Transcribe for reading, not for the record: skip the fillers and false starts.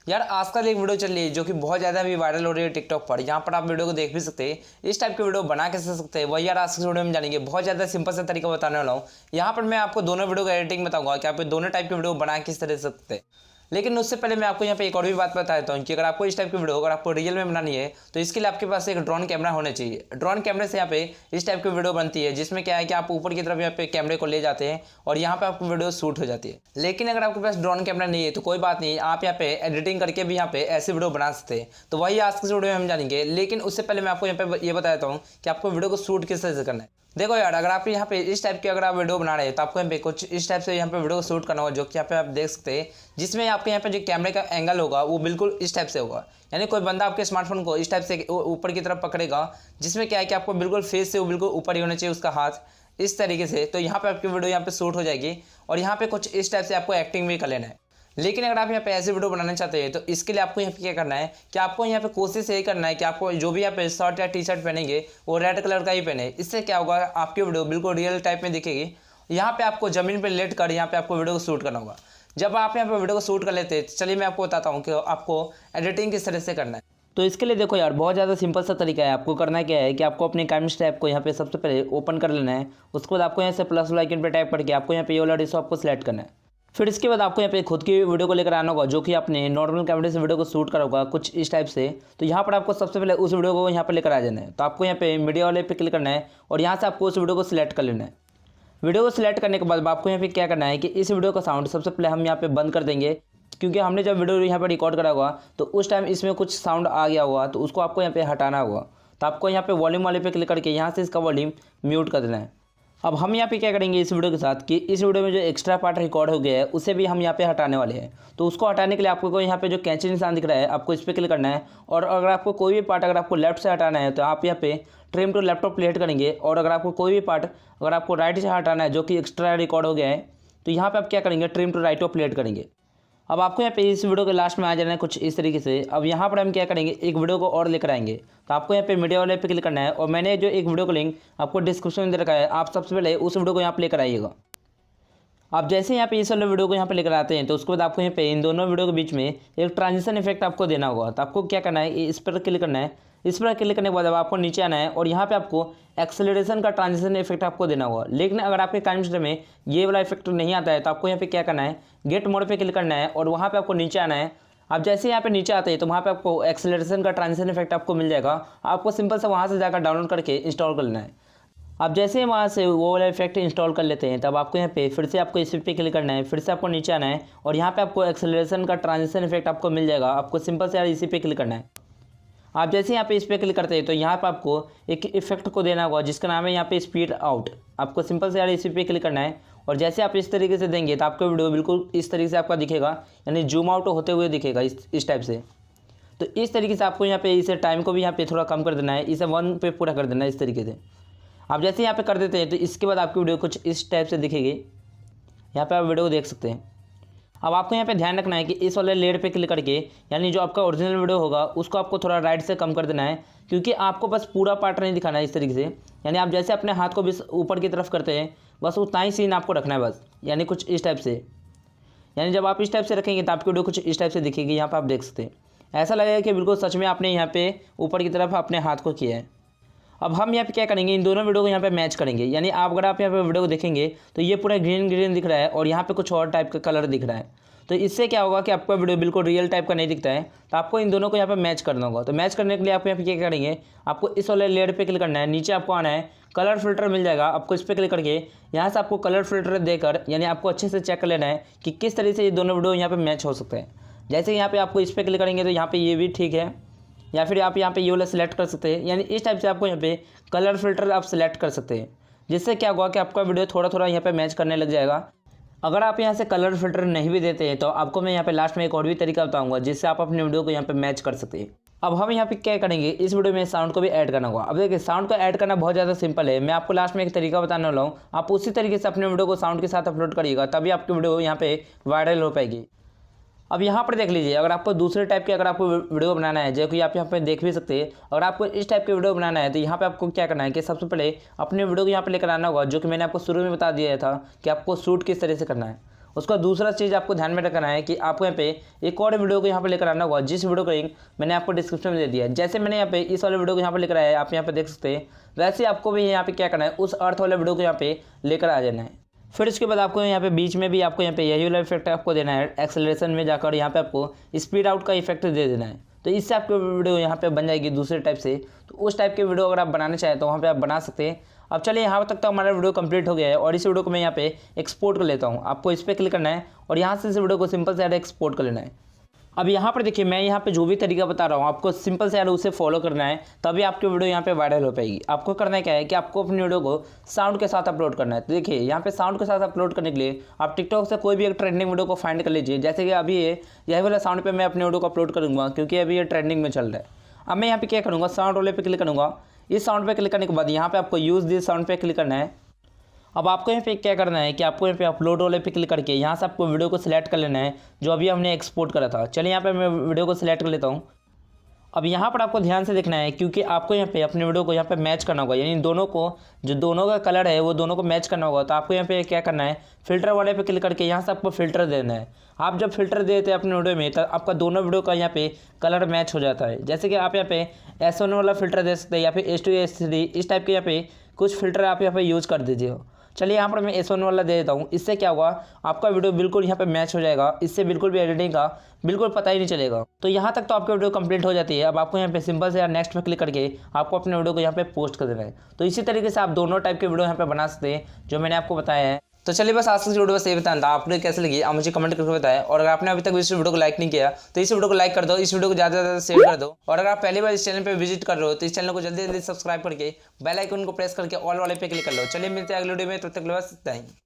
यार आजकल एक वीडियो चल रही है जो कि बहुत ज़्यादा अभी वायरल हो रही है टिकटॉक पर। यहाँ पर आप वीडियो को देख भी सकते हैं। इस टाइप की वीडियो बना कैसे सकते हैं वही यार आज की वीडियो में जानेंगे। बहुत ज़्यादा सिंपल सा तरीका बताने वाला हूँ। यहाँ पर मैं आपको दोनों वीडियो का एडिटिंग बताऊंगा कि आप दोनों टाइप की वीडियो बना किस तरह से सकते हैं। लेकिन उससे पहले मैं आपको यहाँ पे एक और भी बात बता देता हूँ कि अगर आपको इस टाइप की वीडियो अगर आपको रियल में बनानी है तो इसके लिए आपके पास एक ड्रोन कैमरा होना चाहिए। ड्रोन कैमरे से यहाँ पे इस टाइप की वीडियो बनती है जिसमें क्या है कि आप ऊपर की तरफ यहाँ पे कैमरे को ले जाते हैं और यहाँ पे आपकी वीडियो शूट हो जाती है। लेकिन अगर आपके पास ड्रोन कैमरा नहीं है तो कोई बात नहीं, आप यहाँ पे एडिटिंग करके भी यहाँ पे ऐसी वीडियो बना सकते हैं। तो वही आज की वीडियो में हम जानेंगे। लेकिन उससे पहले मैं आपको यहाँ पे ये बता देता हूँ कि आपको वीडियो को शूट किस तरह से करना है। देखो यार, अगर आप यहाँ पे इस टाइप की अगर आप वीडियो बना रहे हैं तो आपको यहाँ पे कुछ इस टाइप से यहाँ पे वीडियो को शूट करना होगा, जो कि यहाँ पे आप देख सकते हैं। जिसमें आपके यहाँ पे जो कैमरे का एंगल होगा वो बिल्कुल इस टाइप से होगा। यानी कोई बंदा आपके स्मार्टफोन को इस टाइप से ऊपर की तरफ पकड़ेगा, जिसमें क्या है कि आपको बिल्कुल फेस से वो बिल्कुल ऊपर ही होना चाहिए उसका हाथ, इस तरीके से। तो यहाँ पे आपकी वीडियो यहाँ पे शूट हो जाएगी और यहाँ पे कुछ इस टाइप से आपको एक्टिंग भी कर लेना है। लेकिन अगर आप यहाँ पे ऐसे वीडियो बनाना चाहते हैं तो इसके लिए आपको यहाँ पे क्या करना है कि आपको यहाँ पे कोशिश यही करना है कि आपको जो भी आप शर्ट या टी शर्ट पहनेंगे वो रेड कलर का ही पहने। इससे क्या होगा, आपकी वीडियो बिल्कुल रियल टाइप में दिखेगी। यहाँ पे आपको ज़मीन पर लेट कर यहाँ पे आपको वीडियो को शूट करना होगा। जब आप यहाँ पे वीडियो को शूट कर लेते हैं, चलिए मैं आपको बताता हूँ कि आपको एडिटिंग किस तरह से करना है। तो इसके लिए देखो यार, बहुत ज़्यादा सिंपल सा तरीका है। आपको करना क्या है कि आपको अपने कैमरा स्टैप को यहाँ पे सबसे पहले ओपन कर लेना है। उसके बाद आपको यहाँ से प्लस वाला आइकन पे टैप करके आपको यहाँ पे ये वाला डिस्क आपको सिलेक्ट करना है। फिर इसके बाद आपको यहाँ पे खुद की वीडियो को लेकर आना होगा, जो कि आपने नॉर्मल कैमरे से वीडियो को शूट करा होगा कुछ इस टाइप से। तो यहाँ पर आपको सबसे पहले उस वीडियो को यहाँ पर लेकर आ जाना है। तो आपको यहाँ पे मीडिया वाले पे क्लिक करना है और यहाँ से आपको उस वीडियो को सिलेक्ट कर लेना है। वीडियो को सिलेक्ट करने के बाद आपको यहाँ पे क्या करना है कि इस वीडियो का साउंड सबसे पहले हम यहाँ पे बंद कर देंगे, क्योंकि हमने जब वीडियो यहाँ पे रिकॉर्ड करा होगा तो उस टाइम इसमें कुछ साउंड आ गया होगा, तो उसको आपको यहाँ पे हटाना होगा। तो आपको यहाँ पे वॉल्यूम वाले पे क्लिक करके यहाँ से इसका वॉल्यूम म्यूट कर देना है। अब हम यहाँ पे क्या करेंगे इस वीडियो के साथ कि इस वीडियो में जो एक्स्ट्रा पार्ट रिकॉर्ड हो गया है उसे भी हम यहाँ पे हटाने वाले हैं। तो उसको हटाने के लिए आपको यहाँ पे जो कैंची निशान दिख रहा है आपको इस पर क्लिक करना है। और अगर आपको कोई भी पार्ट अगर आपको लेफ्ट से हटाना है तो आप यहाँ पे ट्रिम टू लैपटॉप प्लेट करेंगे। और अगर आपको कोई भी पार्ट अगर आपको राइट से हटाना है जो कि एक्स्ट्रा रिकॉर्ड हो गया है तो यहाँ पर आप क्या करेंगे, ट्रिम टू राइट प्लेट करेंगे। अब आपको यहाँ पे इस वीडियो के लास्ट में आ जाना है कुछ इस तरीके से। अब यहाँ पर हम क्या करेंगे, एक वीडियो को और लेकर आएंगे। तो आपको यहाँ पे मीडिया वाले पे क्लिक करना है और मैंने जो एक वीडियो का लिंक आपको डिस्क्रिप्शन में दे रखा है, आप सबसे पहले उस वीडियो को यहाँ पे लेकर आइएगा। आप जैसे यहाँ पे इस वाले वीडियो को यहाँ पे लेकर आते हैं तो उसके बाद आपको यहाँ पे इन दोनों वीडियो के बीच में एक ट्रांजिशन इफेक्ट आपको देना होगा। तो आपको क्या करना है, इस पर क्लिक करना है। इस पर क्लिक करने के बाद अब आपको नीचे आना है और यहाँ पे आपको एक्सेलरेशन का ट्रांजिशन इफेक्ट आपको देना होगा। लेकिन अगर आपके कैमस्टर में ये वाला इफेक्ट नहीं आता है तो आपको यहाँ पे क्या करना है, गेट मोड पे क्लिक करना है और वहाँ पे आपको नीचे आना है। आप जैसे यहाँ पे नीचे आते हैं तो वहाँ पे आपको एक्सेलरेशन का ट्रांजिशन इफेक्ट आपको मिल जाएगा। आपको सिंपल से वहाँ से जाकर डाउनलोड करके इंस्टॉल कर लेना है। आप जैसे वहाँ से वो वाला इफेक्ट इंस्टॉल कर लेते हैं तब आपको यहाँ पे फिर से आपको इसी पे क्लिक करना है। फिर से आपको नीचे आना है और यहाँ पे आपको एक्सेलरेशन का ट्रांजिशन इफेक्ट आपको मिल जाएगा। आपको सिंपल से यार इसी पे क्लिक करना है। आप जैसे यहाँ पे इस पर क्लिक करते हैं तो यहाँ पे आपको एक इफेक्ट को देना होगा जिसका नाम है यहाँ पे स्पीड आउट। आपको सिंपल से यार इसी पे क्लिक करना है और जैसे आप इस तरीके से देंगे तो आपका वीडियो बिल्कुल इस तरीके से आपका दिखेगा, यानी जूम आउट होते हुए दिखेगा इस टाइप से। तो इस तरीके से आपको यहाँ पे इसे टाइम को भी यहाँ पे थोड़ा कम कर देना है, इसे 1 पे पूरा कर देना है इस तरीके से। आप जैसे यहाँ पे कर देते हैं तो इसके बाद आपकी वीडियो कुछ इस टाइप से दिखेगी। यहाँ पे आप वीडियो को देख सकते हैं। अब आपको यहाँ पे ध्यान रखना है कि इस वाले लेयर पे क्लिक करके यानी जो आपका ओरिजिनल वीडियो होगा उसको आपको थोड़ा राइट से कम कर देना है, क्योंकि आपको बस पूरा पार्ट नहीं दिखाना है इस तरीके से। यानी आप जैसे अपने हाथ को भी ऊपर की तरफ करते हैं बस उतना ही सीन आपको रखना है बस, यानी कुछ इस टाइप से। यानी जब आप इस टाइप से रखेंगे तो आपकी वीडियो कुछ इस टाइप से दिखेगी। यहाँ पर आप देख सकते हैं, ऐसा लगेगा कि बिल्कुल सच में आपने यहाँ पे ऊपर की तरफ अपने हाथ को किया है। अब हम यहाँ पे क्या करेंगे, इन दोनों वीडियो को यहाँ पे मैच करेंगे। यानी अगर आप यहाँ पे वीडियो को देखेंगे तो ये पूरा ग्रीन ग्रीन दिख रहा है और यहाँ पे कुछ और टाइप का कलर दिख रहा है। तो इससे क्या होगा कि आपका वीडियो बिल्कुल रियल टाइप का नहीं दिखता है। तो आपको इन दोनों को यहाँ पे मैच करना होगा। तो मैच करने के लिए आप यहाँ पे क्या करेंगे, आपको इस वाले लेयर पे क्लिक करना है। नीचे आपको आना है, कलर फिल्टर मिल जाएगा। आपको इस पर क्लिक करके यहाँ से आपको कलर फिल्टर देकर यानी आपको अच्छे से चेक कर लेना है कि किस तरीके से ये दोनों वीडियो यहाँ पर मैच हो सकते हैं। जैसे यहाँ पर आपको इस पर क्लिक करेंगे तो यहाँ पर ये भी ठीक है, या फिर आप यहाँ पे ये वाला सिलेक्ट कर सकते हैं। यानी इस टाइप से आपको यहाँ पे कलर फिल्टर आप सिलेक्ट कर सकते हैं, जिससे क्या होगा कि आपका वीडियो थोड़ा थोड़ा यहाँ पे मैच करने लग जाएगा। अगर आप यहाँ से कलर फिल्टर नहीं भी देते हैं तो आपको मैं यहाँ पे लास्ट में एक और भी तरीका बताऊंगा जिससे आप अपने वीडियो को यहाँ पे मैच कर सकते हैं। अब हम यहाँ पे क्या करेंगे, इस वीडियो में साउंड को भी ऐड करना होगा। अब देखिए, साउंड को ऐड करना बहुत ज़्यादा सिंपल है। मैं आपको लास्ट में एक तरीका बताने वाला हूँ, आप उसी तरीके से अपने वीडियो को साउंड के साथ अपलोड करिएगा, तभी आपकी वीडियो यहाँ पे वायरल हो पाएगी। अब यहाँ पर देख लीजिए, अगर आपको दूसरे टाइप के अगर आपको वीडियो बनाना है जो कि आप यहाँ पे देख भी सकते हैं, अगर आपको इस टाइप के वीडियो बनाना है तो यहाँ पे आपको क्या करना है कि सबसे पहले अपने वीडियो को यहाँ पे लेकर आना होगा, जो कि मैंने आपको शुरू में बता दिया था कि आपको शूट किस तरह से करना है। उसका दूसरा चीज़ आपको ध्यान में रखना है कि आपको यहाँ पे एक और वीडियो को यहाँ पे लेकर आना होगा, जिस वीडियो का लिंक मैंने आपको डिस्क्रिप्शन में दे दिया है। जैसे मैंने यहाँ पे इस वाले वीडियो को यहाँ पे लेकर आया है, आप यहाँ पे देख सकते हैं, वैसे आपको भी यहाँ पे क्या करना है, उस अर्थ वाले वीडियो को यहाँ पे लेकर आ जाना है। फिर उसके बाद आपको यहाँ पे बीच में भी आपको यहाँ पे यही वाला इफेक्ट आपको देना है, एक्सेलरेशन में जाकर यहाँ पे आपको स्पीड आउट का इफेक्ट दे देना है। तो इससे आपकी वीडियो यहाँ पे बन जाएगी दूसरे टाइप से। तो उस टाइप के वीडियो अगर आप बनाना चाहें तो वहाँ पे आप बना सकते हैं। अब चलिए यहाँ तक तो हमारा वीडियो कंप्लीट हो गया है और इस वीडियो को मैं यहाँ पे एक्सपोर्ट कर लेता हूँ। आपको इस पर क्लिक करना है और यहाँ से इस वीडियो को सिंपल से ऐड एक्सपोर्ट कर लेना है। अब यहाँ पर देखिए, मैं यहाँ पे जो भी तरीका बता रहा हूँ आपको सिंपल से यार उसे फॉलो करना है, तभी आपकी वीडियो यहाँ पे वायरल हो पाएगी। आपको करना क्या है कि आपको अपनी वीडियो को साउंड के साथ अपलोड करना है। तो देखिए यहाँ पे साउंड के साथ अपलोड करने के लिए आप टिकटॉक से कोई भी एक ट्रेंडिंग वीडियो को फाइंड कर लीजिए। जैसे कि अभी यही वाला साउंड पे मैं अपनी वीडियो को अपलोड करूँगा, क्योंकि अभी ये ट्रेंडिंग में चल रहा है। अब मैं यहाँ पे क्या करूँगा, साउंड वाले पे क्लिक करूँगा। इस साउंड पे क्लिक करने के बाद यहाँ पे आपको यूज़ दिस साउंड पे क्लिक करना है। अब आपको यहाँ पे क्या करना है कि आपको यहाँ पे अपलोड वाले पे क्लिक करके यहाँ से आपको वीडियो को सिलेक्ट कर लेना है जो अभी हमने एक्सपोर्ट करा था। चलिए यहाँ पे मैं वीडियो को सिलेक्ट कर लेता हूँ। अब यहाँ पर आपको ध्यान से देखना है, क्योंकि आपको यहाँ पे अपने वीडियो को यहाँ पे मैच करना होगा, यानी दोनों को जो दोनों का कलर है वो दोनों को मैच करना होगा। तो आपको यहाँ पे क्या करना है, फिल्टर वाले पे क्लिक करके यहाँ से आपको फिल्टर देना है। आप जब फिल्टर देते हैं अपने वीडियो में, तो आपका दोनों वीडियो का यहाँ पे कलर मैच हो जाता है। जैसे कि आप यहाँ पे S1 वाला फिल्टर दे सकते हैं या फिर H2 H3, इस टाइप के यहाँ पे कुछ फिल्टर आप यहाँ पे यूज़ कर दीजिए। चलिए यहाँ पर मैं S1 वाला दे देता हूँ। इससे क्या होगा, आपका वीडियो बिल्कुल यहाँ पे मैच हो जाएगा। इससे बिल्कुल भी एडिटिंग का बिल्कुल पता ही नहीं चलेगा। तो यहाँ तक तो आपकी वीडियो कंप्लीट हो जाती है। अब आपको यहाँ पे सिंपल से नेक्स्ट पे क्लिक करके आपको अपने वीडियो को यहाँ पे पोस्ट कर देना है। तो इसी तरीके से आप दोनों टाइप के वीडियो यहाँ पे बना सकते हैं जो मैंने आपको बताया है। तो चलिए बस आज की वीडियो बस ये बताना था, आपने कैसे लगी आप मुझे कमेंट करके बताएं। और अगर आपने अभी तक इस वीडियो को लाइक नहीं किया तो इस वीडियो को लाइक कर दो, इस वीडियो को ज़्यादा से ज़्यादा शेयर कर दो। और अगर आप पहली बार इस चैनल पे विजिट कर रहे हो तो इस चैनल को जल्दी जल्दी सब्सक्राइब करके बेल आइकन को प्रेस करके ऑल वाले पे क्लिक कर लो। चलिए मिलते हैं अगले वीडियो में, तब तक बस इतना ही।